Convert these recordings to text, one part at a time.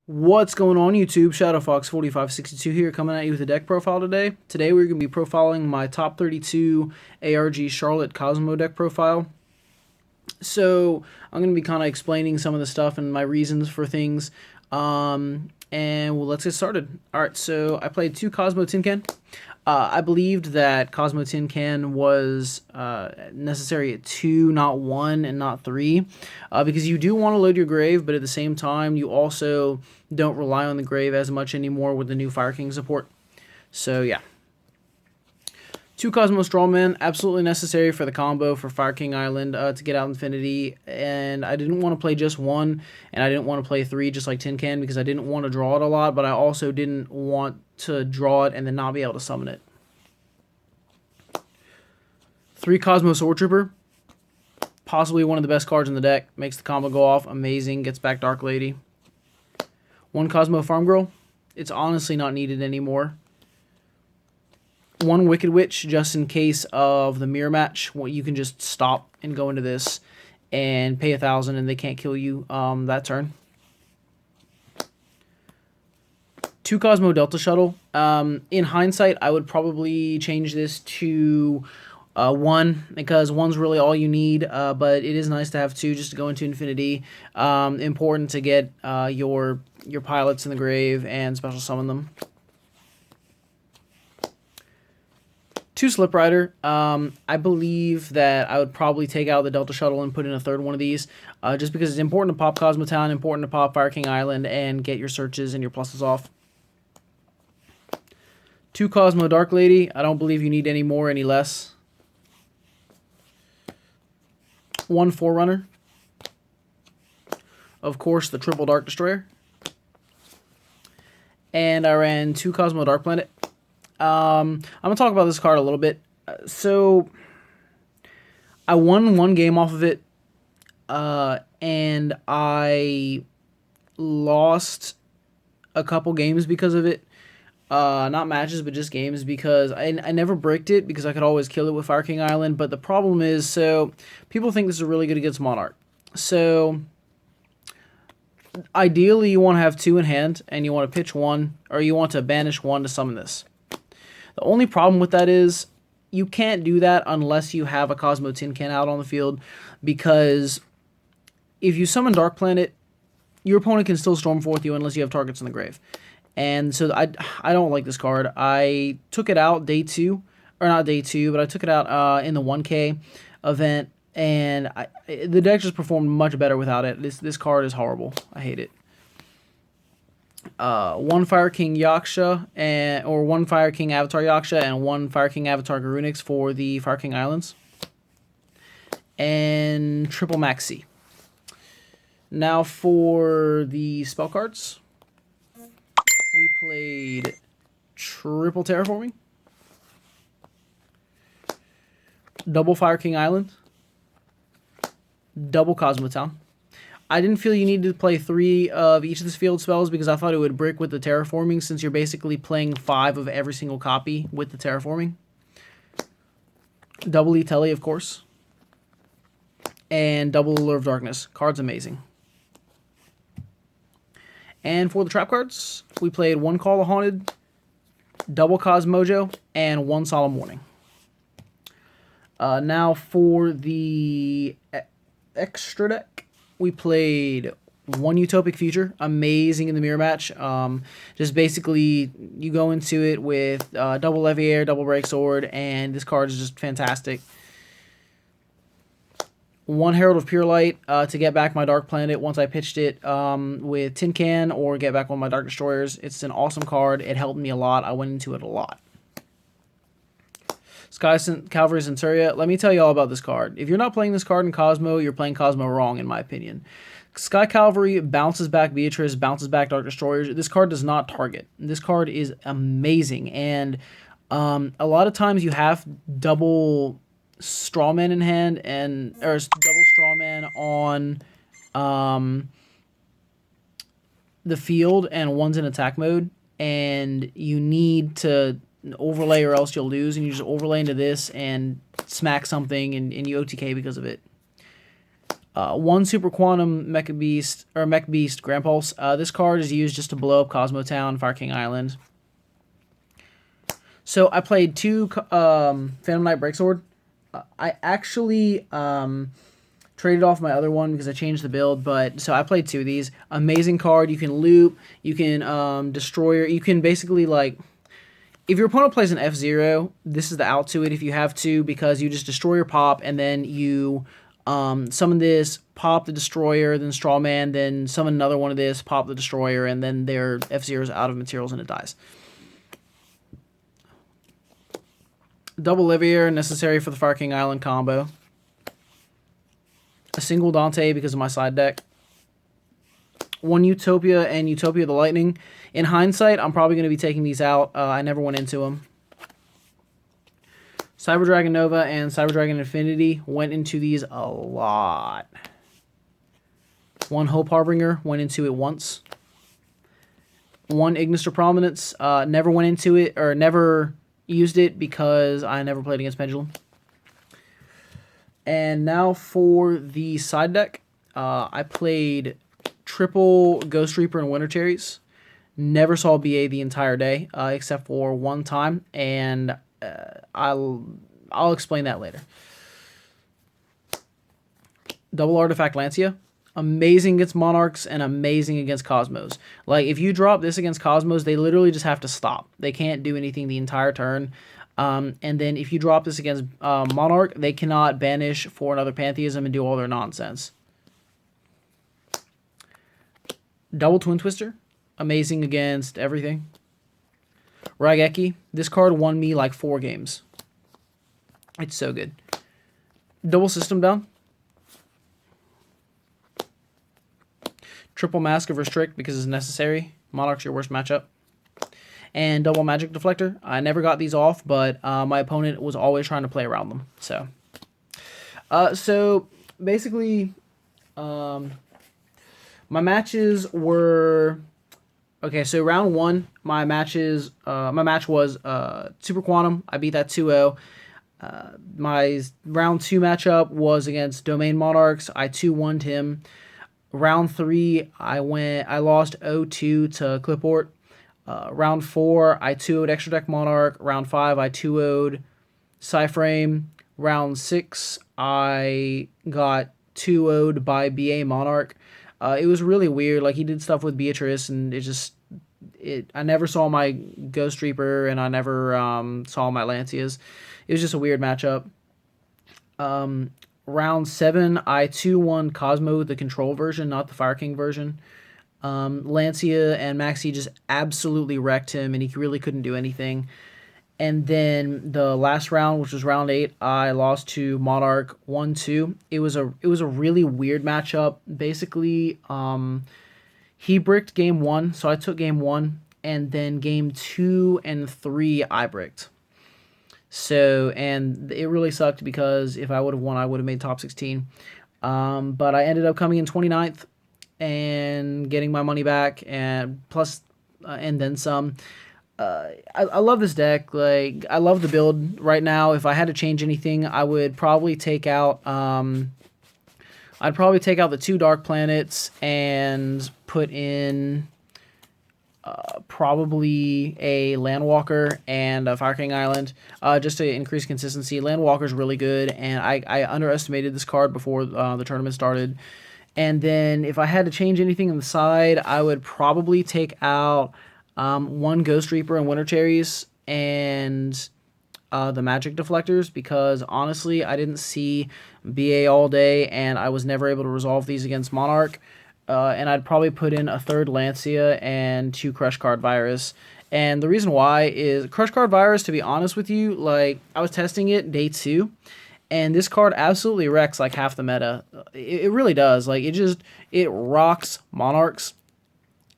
What's going on YouTube? ShadowFox4562 here, coming at you with a deck profile today. Today we're going to be profiling my top 32 ARG Charlotte Kozmo deck profile. So I'm going to be kind of explaining some of the stuff and my reasons for things. Let's get started. Alright, so I played 2 Kozmo Tin Can. I believed that Kozmo Tin Can was necessary at 2, not 1, and not 3, because you do want to load your grave, but at the same time, you also don't rely on the grave as much anymore with the new Fire King support. So, yeah. 2 Kozmo Strawman, absolutely necessary for the combo for Fire King Island to get out Infinity, and I didn't want to play just 1, and I didn't want to play 3 just like Tin Can because I didn't want to draw it a lot, but I also didn't want to draw it and then not be able to summon it. 3 Kozmo Sword Trooper, possibly one of the best cards in the deck, makes the combo go off, amazing, gets back Dark Lady. 1 Kozmo Farm Girl, it's honestly not needed anymore. 1 Wicked Witch, just in case of the mirror match. Well, you can just stop and go into this and pay 1,000 and they can't kill you that turn. 2 Kozmo Delta Shuttle. In hindsight, I would probably change this to 1 because 1's really all you need, but it is nice to have 2 just to go into Infinity. Important to get your pilots in the grave and special summon them. 2 Slip Rider. I believe that I would probably take out the Delta Shuttle and put in a 3rd one of these, just because it's important to pop Kozmo Town, important to pop Fire King Island, and get your searches and your pluses off. 2 Kozmo Dark Lady. I don't believe you need any more, any less. 1 Forerunner. Of course, the triple Dark Destroyer. And I ran 2 Kozmo Dark Planet. I'm going to talk about this card a little bit. So, I won 1 game off of it, and I lost a couple games because of it. Not matches, but just games, because I never bricked it because I could always kill it with Fire King Island. But the problem is, so people think this is really good against Monarch. So ideally, you want to have 2 in hand, and you want to pitch 1, or you want to banish 1 to summon this. The only problem with that is you can't do that unless you have a Kozmo Tin Can out on the field, because if you summon Dark Planet, your opponent can still Stormforth you unless you have targets in the grave. And so I don't like this card. I took it out day 2, or not day 2, but I took it out in the 1K event, and the deck just performed much better without it. This card is horrible. I hate it. 1 Fire King Yaksha, or 1 Fire King Avatar Yaksha, and 1 Fire King Avatar Garunix for the Fire King Islands. And triple Maxi. Now for the spell cards. We played triple Terraforming, double Fire King Island, double Kozmo Town. I didn't feel you needed to play 3 of each of the field spells because I thought it would brick with the Terraforming, since you're basically playing 5 of every single copy with the Terraforming. Double Telly, of course. And double Allure of Darkness. Card's amazing. And for the trap cards, we played 1 Call of Haunted, double Cosmojo, and 1 Solemn Warning. Now for the extra deck, we played 1 Utopic Future, amazing in the mirror match. Just basically, you go into it with double Leviair, double Break Sword, and this card is just fantastic. 1 Herald of Pure Light to get back my Dark Planet once I pitched it with Tin Can, or get back one of my Dark Destroyers. It's an awesome card. It helped me a lot. I went into it a lot. Sky Cavalry Centuria. Let me tell you all about this card. If you're not playing this card in Kozmo, you're playing Kozmo wrong, in my opinion. Sky Cavalry bounces back Beatrice, bounces back Dark Destroyers. This card does not target. This card is amazing, and a lot of times you have double Strawman in hand, or double Strawman on the field, and 1's in attack mode, and you need to overlay or else you'll lose, and you just overlay into this and smack something, and you OTK because of it. 1 Super Quantum Mecha Beast, or Mech Beast Grand Pulse. This card is used just to blow up Kozmo Town, Fire King Island. So I played 2 Phantom Knight Breaksword. I actually traded off my other one because I changed the build, but so I played 2 of these. Amazing card. You can loop, you can destroyer, you can basically like, if your opponent plays an F-Zero, this is the out to it if you have to, because you just destroy your pop and then you summon this, pop the destroyer, then Strawman, then summon another one of this, pop the destroyer, and then their F-Zero's out of materials and it dies. Double Livier, necessary for the Fire King Island combo. A single Dante because of my side deck. 1 Utopia and Utopia the Lightning. In hindsight, I'm probably going to be taking these out. I never went into them. Cyber Dragon Nova and Cyber Dragon Infinity went into these a lot. 1 Hope Harbinger, went into it once. 1 Ignis to Prominence, never went into it, or never used it because I never played against Pendulum. And now for the side deck, I played triple Ghost Reaper and Winter Cherries. Never saw BA the entire day, except for one time, and I'll explain that later. Double Artifact Lancia. Amazing against Monarchs and amazing against Cosmos. Like, if you drop this against Cosmos, they literally just have to stop. They can't do anything the entire turn. And then if you drop this against Monarch, they cannot banish for another Pantheism and do all their nonsense. Double Twin Twister. Amazing against everything. Raigeki. This card won me like 4 games. It's so good. Double System Down. Triple Mask of Restrict because it's necessary. Monarch's your worst matchup. And double Magic Deflector. I never got these off, but my opponent was always trying to play around them. So basically, my matches were... Okay, so round 1, my match was Super Quantum. I beat that 2-0. My round 2 matchup was against Domain Monarchs. I 2-1'd him. Round 3, I lost 0-2 to Cliport. Round 4, I 2-0'd Extra Deck Monarch. Round 5, I 2-0'd Psyframe. Round 6, I got 2-0'd by BA Monarch. It was really weird. Like, he did stuff with Beatrice, and I never saw my Ghost Reaper, and I never saw my Lancias. It was just a weird matchup. Round 7, I 2-1 Kozmo, the control version, not the Fire King version. Lancia and Maxi just absolutely wrecked him, and he really couldn't do anything. And then the last round, which was round 8, I lost to Monarch 1-2. It was a really weird matchup. Basically, he bricked game 1, so I took game 1, and then game 2 and 3 I bricked. So, and it really sucked because if I would have won, I would have made top 16. But I ended up coming in 29th and getting my money back, and plus, and then some. I love this deck. Like, I love the build right now. If I had to change anything, I would probably take out the 2 Dark Planets and put in probably a Landwalker and a Fire King Island, just to increase consistency. Landwalker's really good, and I underestimated this card before the tournament started. And then if I had to change anything on the side, I would probably take out 1 Ghost Reaper and Winter Cherries and the Magic Deflectors, because honestly, I didn't see BA all day, and I was never able to resolve these against Monarch. And I'd probably put in a 3rd Lancia and 2 Crush Card Virus. And the reason why is Crush Card Virus, to be honest with you, like, I was testing it day 2, and this card absolutely wrecks like half the meta. It really does. Like, it rocks Monarchs.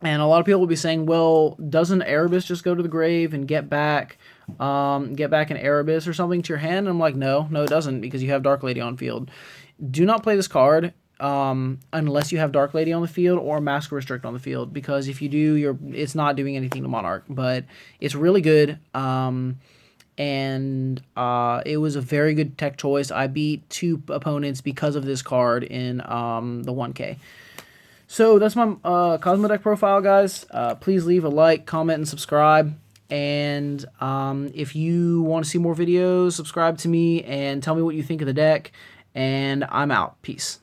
And a lot of people will be saying, well, doesn't Erebus just go to the grave and get back an Erebus or something to your hand? And I'm like, no, it doesn't, because you have Dark Lady on field. Do not play this card unless you have Dark Lady on the field or Mask Restrict on the field, because if you do, it's not doing anything to Monarch. But it's really good. and it was a very good tech choice. I beat 2 opponents because of this card in the 1K. So that's my Kozmo deck profile, guys. Please leave a like, comment, and subscribe. And if you want to see more videos, subscribe to me and tell me what you think of the deck. And I'm out. Peace.